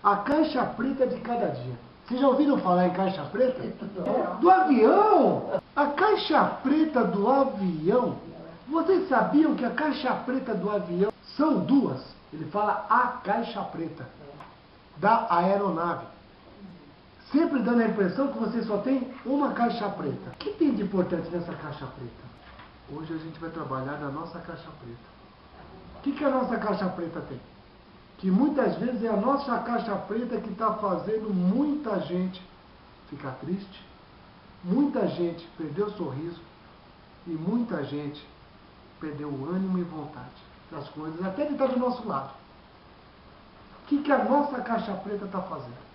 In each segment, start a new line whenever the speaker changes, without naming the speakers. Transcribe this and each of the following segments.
A caixa preta de cada dia. Vocês já ouviram falar em caixa preta? Do avião! A caixa preta do avião. Vocês sabiam que a caixa preta do avião são duas? Ele fala a caixa preta da aeronave. Sempre dando a impressão que você só tem uma caixa preta. O que tem de importante nessa caixa preta? Hoje a gente vai trabalhar na nossa caixa preta. O que a nossa caixa preta tem? Que muitas vezes é a nossa caixa preta que está fazendo muita gente ficar triste, muita gente perder o sorriso e muita gente perder o ânimo e vontade das coisas, até de estar do nosso lado. O que a nossa caixa preta está fazendo?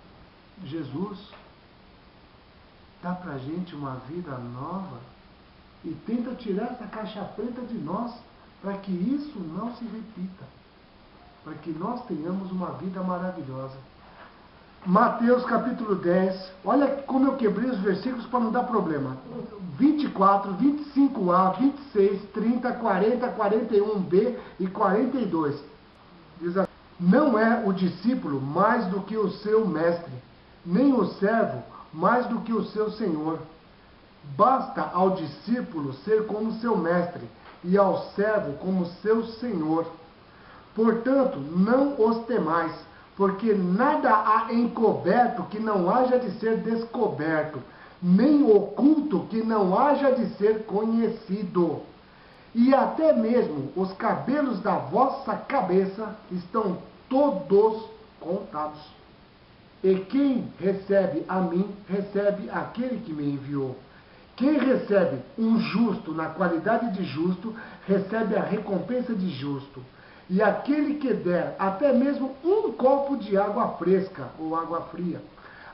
Jesus dá para a gente uma vida nova e tenta tirar essa caixa preta de nós para que isso não se repita, para que nós tenhamos uma vida maravilhosa. Mateus capítulo 10, olha como eu quebrei os versículos para não dar problema. 24, 25a, 26, 30, 40, 41b e 42. Diz assim: não é o discípulo mais do que o seu mestre, nem o servo mais do que o seu senhor. Basta ao discípulo ser como seu mestre e ao servo como seu senhor. Portanto, não os temais, porque nada há encoberto que não haja de ser descoberto, nem oculto que não haja de ser conhecido. E até mesmo os cabelos da vossa cabeça estão todos contados. E quem recebe a mim, recebe aquele que me enviou. Quem recebe um justo na qualidade de justo, recebe a recompensa de justo. E aquele que der até mesmo um copo de água fresca ou água fria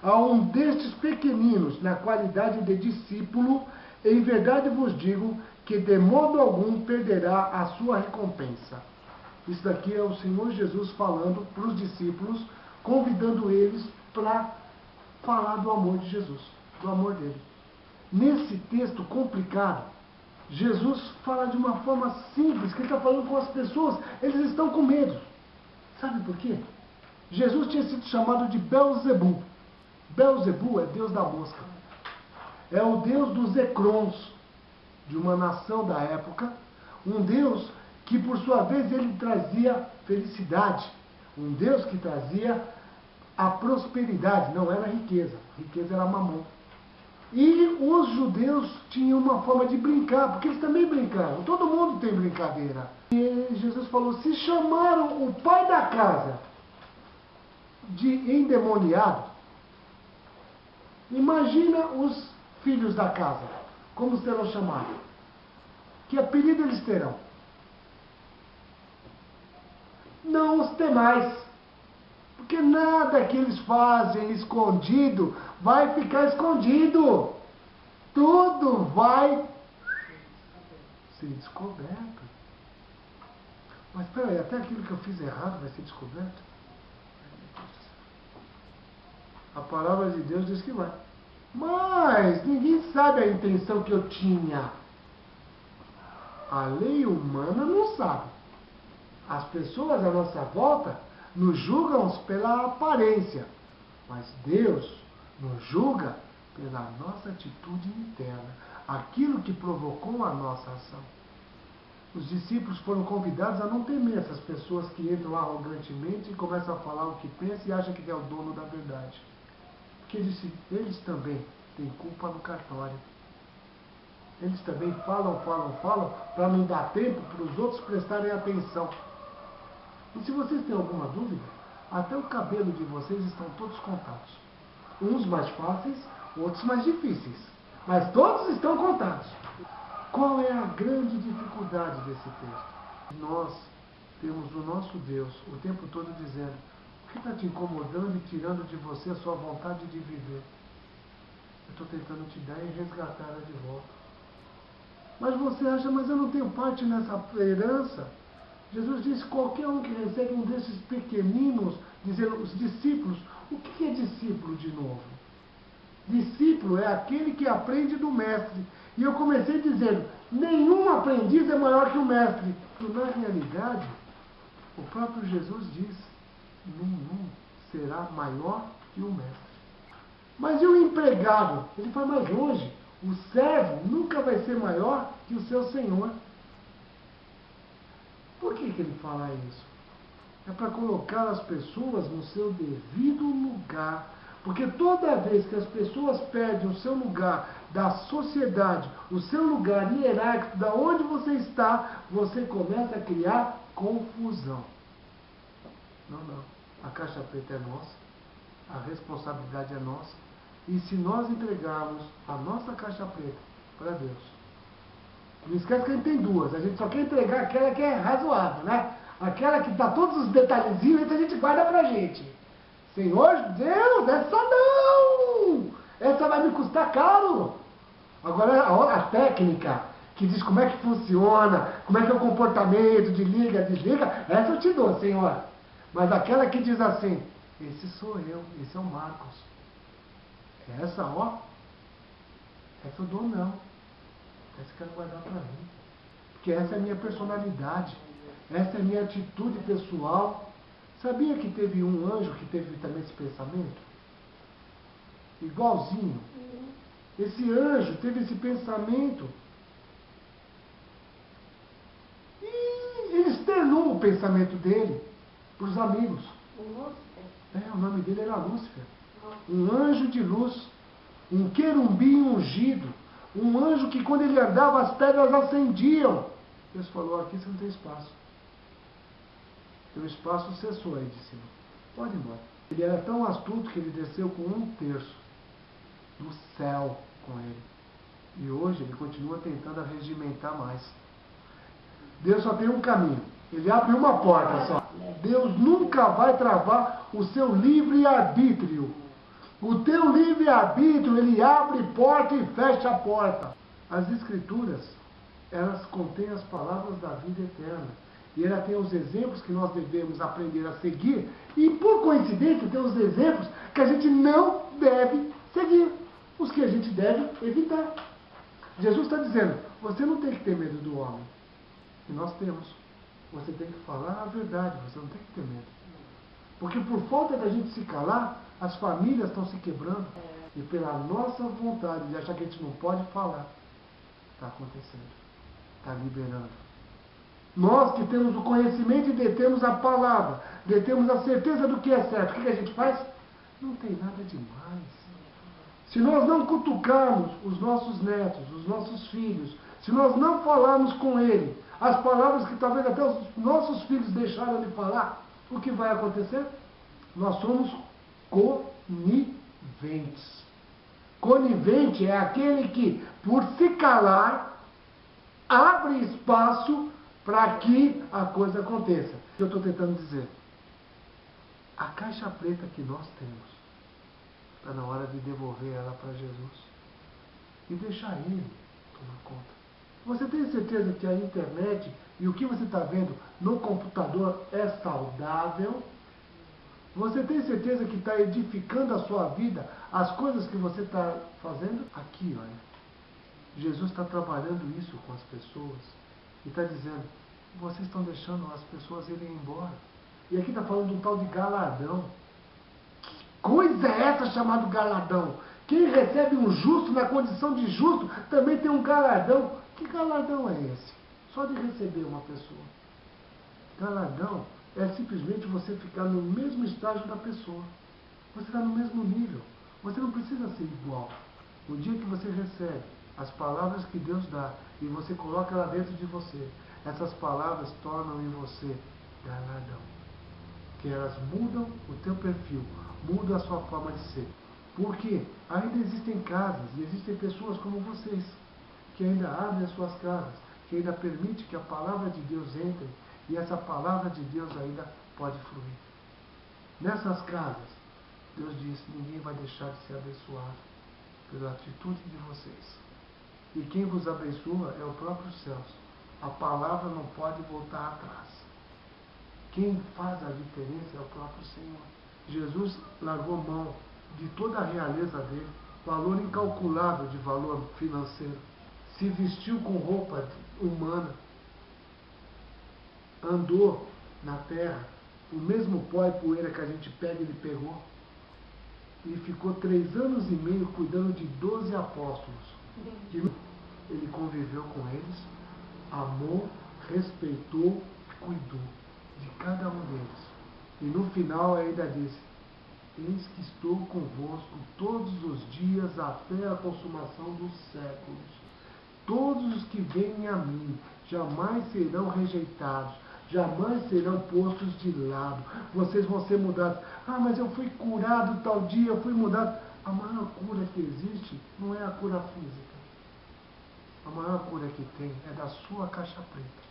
a um destes pequeninos na qualidade de discípulo, em verdade vos digo que de modo algum perderá a sua recompensa. Isso daqui é o Senhor Jesus falando para os discípulos, convidando eles para falar do amor de Jesus, do amor dele. Nesse texto complicado, Jesus fala de uma forma simples, que ele está falando com as pessoas, eles estão com medo. Sabe por quê? Jesus tinha sido chamado de Belzebu. Belzebu é Deus da mosca. É o Deus dos Ecrons, de uma nação da época. Um Deus que, por sua vez, ele trazia felicidade. Um Deus que trazia a prosperidade, não era riqueza. Riqueza era mamão. E os judeus tinham uma forma de brincar, porque eles também brincavam. Todo mundo tem brincadeira. E Jesus falou, se chamaram o pai da casa de endemoniado, imagina os filhos da casa, como serão chamados? Que apelido eles terão? Não os temais. Porque nada que eles fazem escondido vai ficar escondido. Tudo vai ser descoberto. Mas espera aí, até aquilo que eu fiz errado vai ser descoberto? A palavra de Deus diz que vai. Mas ninguém sabe a intenção que eu tinha. A lei humana não sabe. As pessoas à nossa volta nos julgam pela aparência, mas Deus nos julga pela nossa atitude interna, aquilo que provocou a nossa ação. Os discípulos foram convidados a não temer essas pessoas que entram arrogantemente e começam a falar o que pensam e acham que é o dono da verdade. Porque eles também têm culpa no cartório. Eles também falam, para não dar tempo para os outros prestarem atenção. E se vocês têm alguma dúvida, até o cabelo de vocês estão todos contados. Uns mais fáceis, outros mais difíceis. Mas todos estão contados. Qual é a grande dificuldade desse texto? Nós temos o nosso Deus o tempo todo dizendo, o que está te incomodando e tirando de você a sua vontade de viver? Eu estou tentando te dar e resgatar ela de volta. Mas você acha, mas eu não tenho parte nessa herança? Jesus disse, qualquer um que recebe um desses pequeninos, dizendo os discípulos, o que é discípulo de novo? Discípulo é aquele que aprende do mestre. E eu comecei dizendo, nenhum aprendiz é maior que o mestre. Na realidade, o próprio Jesus diz, nenhum será maior que o mestre. Mas e o empregado? Ele vai mais longe. O servo nunca vai ser maior que o seu senhor. Por que ele fala isso? É para colocar as pessoas no seu devido lugar. Porque toda vez que as pessoas perdem o seu lugar da sociedade, o seu lugar hierárquico, da onde você está, você começa a criar confusão. Não. A caixa preta é nossa, a responsabilidade é nossa. E se nós entregarmos a nossa caixa preta para Deus, não esquece que a gente tem duas, a gente só quer entregar aquela que é razoável, né? Aquela que está todos os detalhezinhos, a gente guarda para a gente. Senhor Deus, essa não! Essa vai me custar caro. Agora a técnica que diz como é que funciona, como é que é o comportamento de liga, desliga, essa eu te dou, Senhor. Mas aquela que diz assim, esse sou eu, esse é o Marcos. Essa, essa eu dou não. Essa eu quero guardar para mim. Porque essa é a minha personalidade. Essa é a minha atitude pessoal. Sabia que teve um anjo que teve também esse pensamento? Igualzinho. Esse anjo teve esse pensamento. E ele externou o pensamento dele para os amigos. O nome dele era Lúcifer. Um anjo de luz. Um querubim ungido. Um anjo que quando ele andava as pedras acendiam. Deus falou, aqui você não tem espaço. Teu espaço cessou aí de cima. Pode ir embora. Ele era tão astuto que ele desceu com 1/3 do céu com ele. E hoje ele continua tentando arregimentar mais. Deus só tem um caminho. Ele abre uma porta só. Deus nunca vai travar o seu livre-arbítrio. O teu livre-arbítrio, ele abre porta e fecha a porta. As Escrituras, elas contêm as palavras da vida eterna. E ela tem os exemplos que nós devemos aprender a seguir. E, por coincidência, tem os exemplos que a gente não deve seguir. Os que a gente deve evitar. Jesus está dizendo, você não tem que ter medo do homem. E nós temos. Você tem que falar a verdade, você não tem que ter medo. Porque por falta da gente se calar, as famílias estão se quebrando. E pela nossa vontade de achar que a gente não pode falar, está acontecendo. Está liberando. Nós que temos o conhecimento e detemos a palavra, detemos a certeza do que é certo, o que a gente faz? Não tem nada demais. Se nós não cutucarmos os nossos netos, os nossos filhos, se nós não falarmos com ele as palavras que talvez até os nossos filhos deixaram de falar, o que vai acontecer? Nós somos coniventes. Conivente é aquele que, por se calar, abre espaço para que a coisa aconteça. O que eu estou tentando dizer? A caixa preta que nós temos, está na hora de devolver ela para Jesus e deixar Ele tomar conta. Você tem certeza que a internet e o que você está vendo no computador é saudável? Você tem certeza que está edificando a sua vida, as coisas que você está fazendo? Aqui, olha, Jesus está trabalhando isso com as pessoas. E está dizendo, vocês estão deixando as pessoas irem embora. E aqui está falando de um tal de galardão. Que coisa é essa chamada galardão? Quem recebe um justo na condição de justo também tem um galardão. Que galardão é esse? Só de receber uma pessoa. Galardão é simplesmente você ficar no mesmo estágio da pessoa. Você está no mesmo nível. Você não precisa ser igual. O dia que você recebe as palavras que Deus dá e você coloca lá dentro de você, essas palavras tornam em você galardão. Que elas mudam o teu perfil, mudam a sua forma de ser. Porque ainda existem casas e existem pessoas como vocês, que ainda abrem as suas casas, que ainda permite que a palavra de Deus entre e essa palavra de Deus ainda pode fluir. Nessas casas, Deus diz, ninguém vai deixar de ser abençoado pela atitude de vocês. E quem vos abençoa é o próprio céus. A palavra não pode voltar atrás. Quem faz a diferença é o próprio Senhor. Jesus largou mão de toda a realeza dele, valor incalculável de valor financeiro. Se vestiu com roupa humana. Andou na terra O mesmo pó e poeira que a gente pega, ele pegou. E ficou 3 anos e meio cuidando de 12 apóstolos. E ele conviveu com eles, amou, respeitou, cuidou de cada um deles. E no final ainda disse: eis que estou convosco todos os dias até a consumação dos séculos. Todos os que vêm a mim jamais serão rejeitados, jamais serão postos de lado. Vocês vão ser mudados. Ah, mas eu fui curado tal dia, eu fui mudado. A maior cura que existe não é a cura física. A maior cura que tem é da sua caixa preta.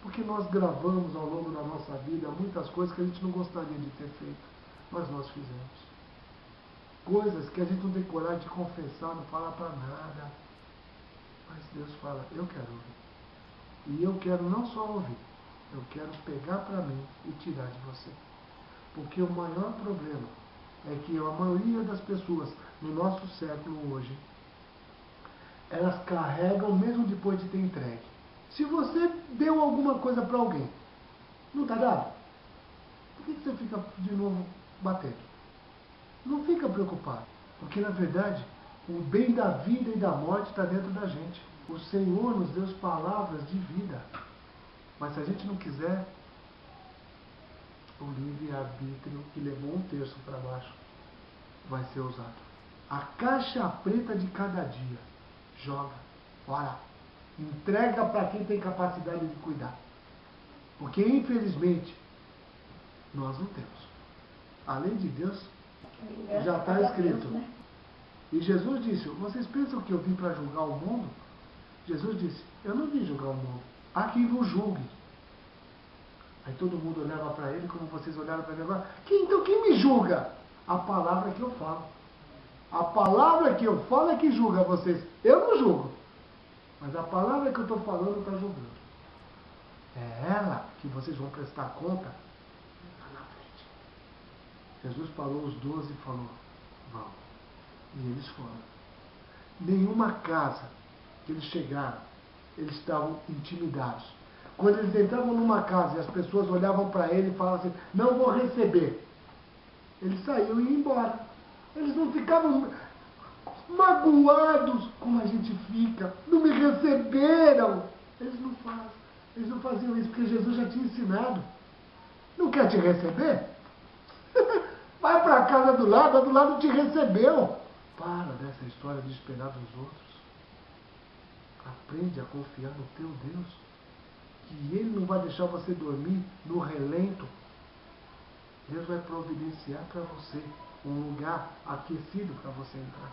Porque nós gravamos ao longo da nossa vida muitas coisas que a gente não gostaria de ter feito, mas nós fizemos. Coisas que a gente não tem coragem de confessar, não falar para nada. Mas Deus fala: eu quero ouvir. E eu quero não só ouvir, eu quero pegar para mim e tirar de você. Porque o maior problema é que a maioria das pessoas no nosso século hoje, elas carregam mesmo depois de ter entregue. Se você deu alguma coisa para alguém, não está dado? Por que você fica de novo batendo? Não fica preocupado, porque na verdade o bem da vida e da morte está dentro da gente. O Senhor nos deu palavras de vida. Mas se a gente não quiser, o livre-arbítrio que levou 1/3 para baixo vai ser usado. A caixa preta de cada dia, joga, fora. Entrega para quem tem capacidade de cuidar. Porque infelizmente, nós não temos. Além de Deus, já está escrito. E Jesus disse: vocês pensam que eu vim para julgar o mundo? Jesus disse: eu não vim julgar o mundo. Há quem vos julgue. Aí todo mundo olhava para ele como vocês olharam para mim agora. Então quem me julga? A palavra que eu falo. A palavra que eu falo é que julga vocês. Eu não julgo. Mas a palavra que eu estou falando está julgando. É ela que vocês vão prestar conta lá na frente. Jesus parou os 12 e falou: vão. E eles foram. Nenhuma casa que eles chegaram, eles estavam intimidados. Quando eles entravam numa casa e as pessoas olhavam para ele e falavam assim: não vou receber, eles saíam e iam embora. Eles não ficavam magoados como a gente fica. Não me receberam. Eles não fazem. Eles não faziam isso porque Jesus já tinha ensinado. Não quer te receber? Vai para a casa do lado, a do lado te recebeu. Para dessa história de esperar dos outros. Aprende a confiar no teu Deus. Que Ele não vai deixar você dormir no relento. Deus vai providenciar para você um lugar aquecido para você entrar.